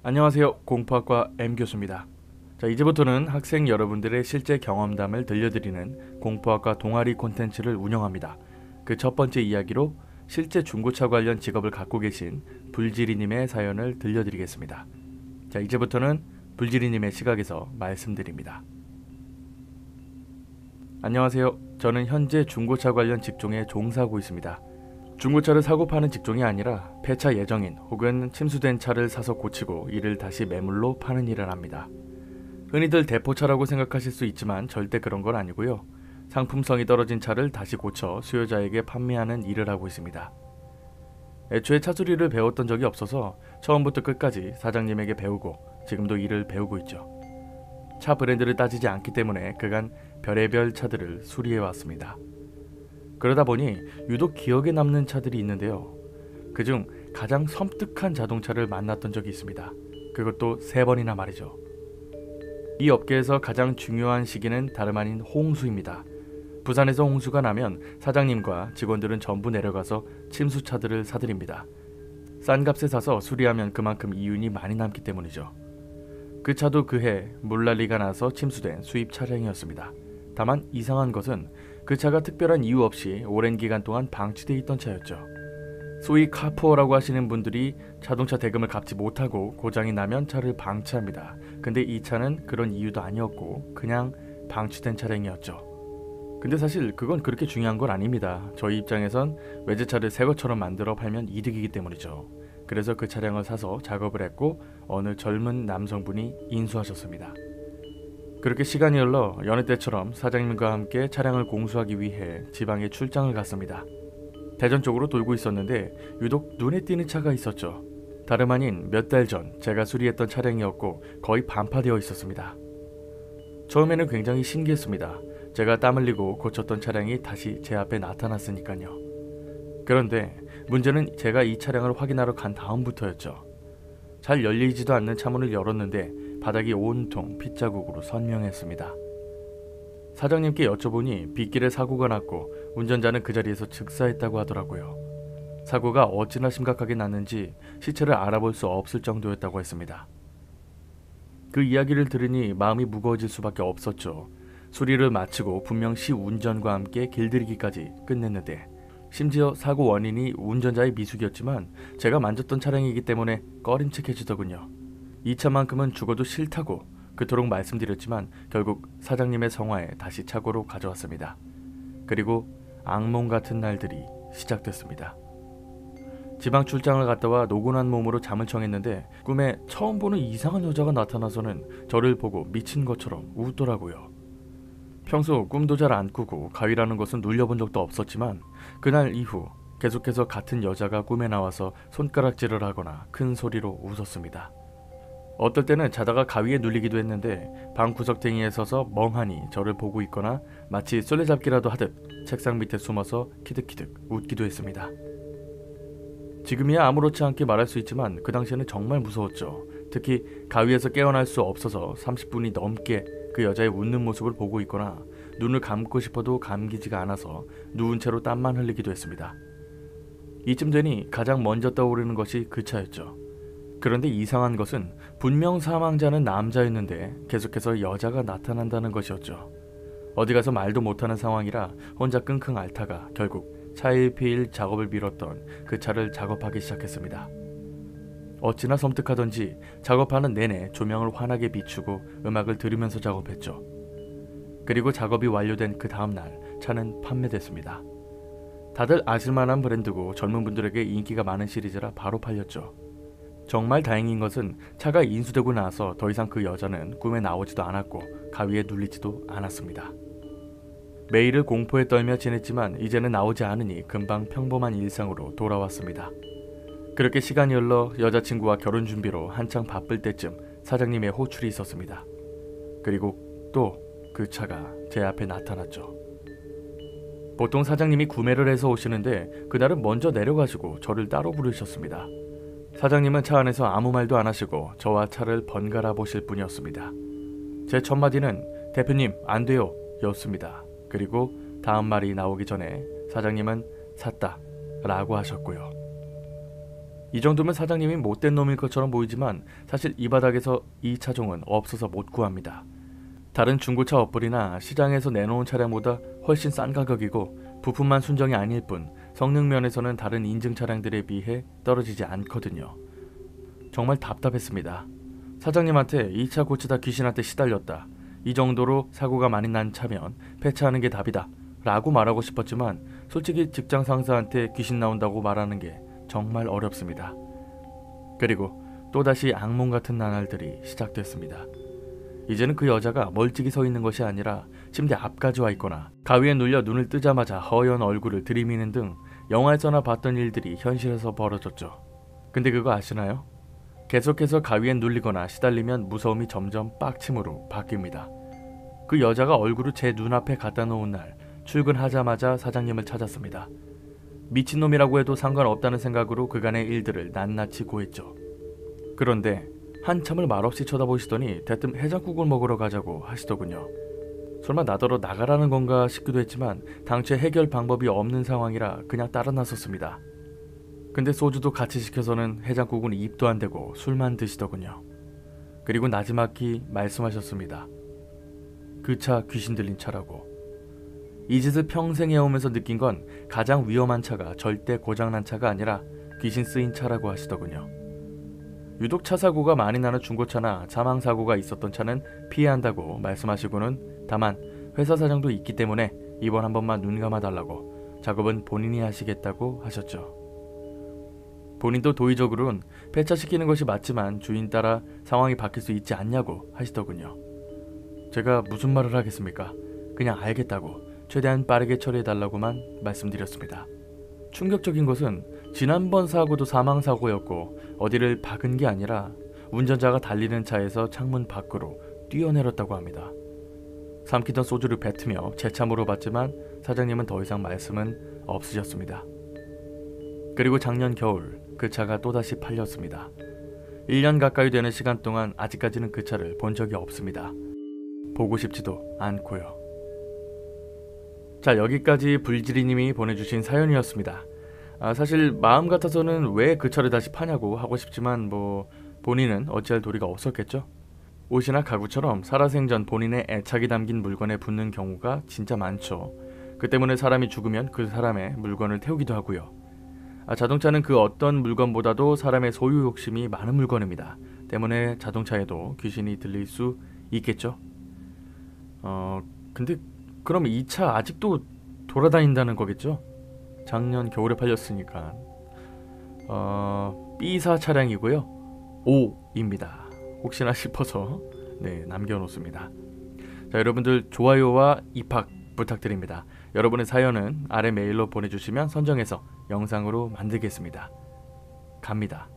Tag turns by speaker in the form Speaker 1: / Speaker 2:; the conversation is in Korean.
Speaker 1: 안녕하세요. 공포학과 M교수입니다. 자, 이제부터는 학생 여러분들의 실제 경험담을 들려드리는 공포학과 동아리 콘텐츠를 운영합니다. 그 첫 번째 이야기로 실제 중고차 관련 직업을 갖고 계신 불지리님의 사연을 들려드리겠습니다. 자, 이제부터는 불지리님의 시각에서 말씀드립니다. 안녕하세요. 저는 현재 중고차 관련 직종에 종사하고 있습니다. 중고차를 사고 파는 직종이 아니라 폐차 예정인 혹은 침수된 차를 사서 고치고 이를 다시 매물로 파는 일을 합니다. 흔히들 대포차라고 생각하실 수 있지만 절대 그런 건 아니고요. 상품성이 떨어진 차를 다시 고쳐 수요자에게 판매하는 일을 하고 있습니다. 애초에 차수리를 배웠던 적이 없어서 처음부터 끝까지 사장님에게 배우고 지금도 일을 배우고 있죠. 차 브랜드를 따지지 않기 때문에 그간 별의별 차들을 수리해왔습니다. 그러다 보니 유독 기억에 남는 차들이 있는데요. 그중 가장 섬뜩한 자동차를 만났던 적이 있습니다. 그것도 3번이나 말이죠. 이 업계에서 가장 중요한 시기는 다름 아닌 홍수입니다. 부산에서 홍수가 나면 사장님과 직원들은 전부 내려가서 침수차들을 사들입니다. 싼 값에 사서 수리하면 그만큼 이윤이 많이 남기 때문이죠. 그 차도 그해 물난리가 나서 침수된 수입 차량이었습니다. 다만 이상한 것은 그 차가 특별한 이유 없이 오랜 기간 동안 방치되어 있던 차였죠. 소위 카푸어라고 하시는 분들이 자동차 대금을 갚지 못하고 고장이 나면 차를 방치합니다. 근데 이 차는 그런 이유도 아니었고 그냥 방치된 차량이었죠. 근데 사실 그건 그렇게 중요한 건 아닙니다. 저희 입장에선 외제차를 새 것처럼 만들어 팔면 이득이기 때문이죠. 그래서 그 차량을 사서 작업을 했고 어느 젊은 남성분이 인수하셨습니다. 그렇게 시간이 흘러 여느 때처럼 사장님과 함께 차량을 공수하기 위해 지방에 출장을 갔습니다. 대전 쪽으로 돌고 있었는데 유독 눈에 띄는 차가 있었죠. 다름 아닌 몇 달 전 제가 수리했던 차량이었고 거의 반파되어 있었습니다. 처음에는 굉장히 신기했습니다. 제가 땀 흘리고 고쳤던 차량이 다시 제 앞에 나타났으니까요. 그런데 문제는 제가 이 차량을 확인하러 간 다음부터였죠. 잘 열리지도 않는 차문을 열었는데 바닥이 온통 핏자국으로 선명했습니다. 사장님께 여쭤보니 빗길에 사고가 났고 운전자는 그 자리에서 즉사했다고 하더라고요. 사고가 어찌나 심각하게 났는지 시체를 알아볼 수 없을 정도였다고 했습니다. 그 이야기를 들으니 마음이 무거워질 수밖에 없었죠. 수리를 마치고 분명 시운전과 함께 길들이기까지 끝냈는데 심지어 사고 원인이 운전자의 미숙이었지만 제가 만졌던 차량이기 때문에 꺼림칙해지더군요. 이 차만큼은 죽어도 싫다고 그토록 말씀드렸지만 결국 사장님의 성화에 다시 착오로 가져왔습니다. 그리고 악몽 같은 날들이 시작됐습니다. 지방 출장을 갔다 와 노곤한 몸으로 잠을 청했는데 꿈에 처음 보는 이상한 여자가 나타나서는 저를 보고 미친 것처럼 웃더라고요. 평소 꿈도 잘 안 꾸고 가위라는 것은 눌려본 적도 없었지만 그날 이후 계속해서 같은 여자가 꿈에 나와서 손가락질을 하거나 큰 소리로 웃었습니다. 어떨 때는 자다가 가위에 눌리기도 했는데 방 구석탱이에 서서 멍하니 저를 보고 있거나 마치 술래잡기라도 하듯 책상 밑에 숨어서 키득키득 웃기도 했습니다. 지금이야 아무렇지 않게 말할 수 있지만 그 당시에는 정말 무서웠죠. 특히 가위에서 깨어날 수 없어서 30분이 넘게 그 여자의 웃는 모습을 보고 있거나 눈을 감고 싶어도 감기지가 않아서 누운 채로 땀만 흘리기도 했습니다. 이쯤 되니 가장 먼저 떠오르는 것이 그 차였죠. 그런데 이상한 것은 분명 사망자는 남자였는데 계속해서 여자가 나타난다는 것이었죠. 어디 가서 말도 못하는 상황이라 혼자 끙끙 앓다가 결국 차일피일 작업을 미뤘던 그 차를 작업하기 시작했습니다. 어찌나 섬뜩하던지 작업하는 내내 조명을 환하게 비추고 음악을 들으면서 작업했죠. 그리고 작업이 완료된 그 다음날 차는 판매됐습니다. 다들 아실만한 브랜드고 젊은 분들에게 인기가 많은 시리즈라 바로 팔렸죠. 정말 다행인 것은 차가 인수되고 나서 더 이상 그 여자는 꿈에 나오지도 않았고 가위에 눌리지도 않았습니다. 매일을 공포에 떨며 지냈지만 이제는 나오지 않으니 금방 평범한 일상으로 돌아왔습니다. 그렇게 시간이 흘러 여자친구와 결혼 준비로 한창 바쁠 때쯤 사장님의 호출이 있었습니다. 그리고 또 그 차가 제 앞에 나타났죠. 보통 사장님이 구매를 해서 오시는데 그날은 먼저 내려가시고 저를 따로 부르셨습니다. 사장님은 차 안에서 아무 말도 안 하시고 저와 차를 번갈아 보실 뿐이었습니다. 제 첫 마디는 대표님 안 돼요 였습니다. 그리고 다음 말이 나오기 전에 사장님은 샀다 라고 하셨고요. 이 정도면 사장님이 못된 놈일 것처럼 보이지만 사실 이 바닥에서 이 차종은 없어서 못 구합니다. 다른 중고차 어플이나 시장에서 내놓은 차량보다 훨씬 싼 가격이고 부품만 순정이 아닐 뿐 성능 면에서는 다른 인증 차량들에 비해 떨어지지 않거든요. 정말 답답했습니다. 사장님한테 이 차 고치다 귀신한테 시달렸다, 이 정도로 사고가 많이 난 차면 폐차하는 게 답이다 라고 말하고 싶었지만 솔직히 직장 상사한테 귀신 나온다고 말하는 게 정말 어렵습니다. 그리고 또다시 악몽 같은 나날들이 시작됐습니다. 이제는 그 여자가 멀찍이 서 있는 것이 아니라 침대 앞까지 와 있거나 가위에 눌려 눈을 뜨자마자 허연 얼굴을 들이미는 등 영화에서나 봤던 일들이 현실에서 벌어졌죠. 근데 그거 아시나요? 계속해서 가위에 눌리거나 시달리면 무서움이 점점 빡침으로 바뀝니다. 그 여자가 얼굴을 제 눈앞에 갖다 놓은 날 출근하자마자 사장님을 찾았습니다. 미친놈이라고 해도 상관없다는 생각으로 그간의 일들을 낱낱이 고했죠. 그런데 한참을 말없이 쳐다보시더니 대뜸 해장국을 먹으러 가자고 하시더군요. 설마 나더러 나가라는 건가 싶기도 했지만 당최 해결 방법이 없는 상황이라 그냥 따라 나섰습니다. 근데 소주도 같이 시켜서는 해장국은 입도 안 대고 술만 드시더군요. 그리고 나지막히 말씀하셨습니다. 그 차 귀신 들린 차라고. 이 짓을 평생 해오면서 느낀 건 가장 위험한 차가 절대 고장난 차가 아니라 귀신 쓰인 차라고 하시더군요. 유독 차 사고가 많이 나는 중고차나 사망사고가 있었던 차는 피해야 한다고 말씀하시고는 다만 회사 사정도 있기 때문에 이번 한 번만 눈 감아달라고, 작업은 본인이 하시겠다고 하셨죠. 본인도 도의적으로는 폐차시키는 것이 맞지만 주인 따라 상황이 바뀔 수 있지 않냐고 하시더군요. 제가 무슨 말을 하겠습니까? 그냥 알겠다고 최대한 빠르게 처리해달라고만 말씀드렸습니다. 충격적인 것은 지난번 사고도 사망사고였고 어디를 박은 게 아니라 운전자가 달리는 차에서 창문 밖으로 뛰어내렸다고 합니다. 삼키던 소주를 뱉으며 재차 물어봤지만 사장님은 더 이상 말씀은 없으셨습니다. 그리고 작년 겨울 그 차가 또다시 팔렸습니다. 1년 가까이 되는 시간 동안 아직까지는 그 차를 본 적이 없습니다. 보고 싶지도 않고요. 자, 여기까지 불지리님이 보내주신 사연이었습니다. 사실 마음 같아서는 왜 그 차를 다시 파냐고 하고 싶지만 본인은 어찌할 도리가 없었겠죠. 옷이나 가구처럼 살아생전 본인의 애착이 담긴 물건에 붙는 경우가 진짜 많죠. 그 때문에 사람이 죽으면 그 사람의 물건을 태우기도 하고요. 자동차는 그 어떤 물건보다도 사람의 소유 욕심이 많은 물건입니다. 때문에 자동차에도 귀신이 들릴 수 있겠죠. 근데 그럼 이 차 아직도 돌아다닌다는 거겠죠? 작년 겨울에 팔렸으니까. B사 차량이고요. O입니다. 혹시나 싶어서 남겨놓습니다. 자, 여러분들 좋아요와 입학 부탁드립니다. 여러분의 사연은 아래 메일로 보내주시면 선정해서 영상으로 만들겠습니다. 갑니다.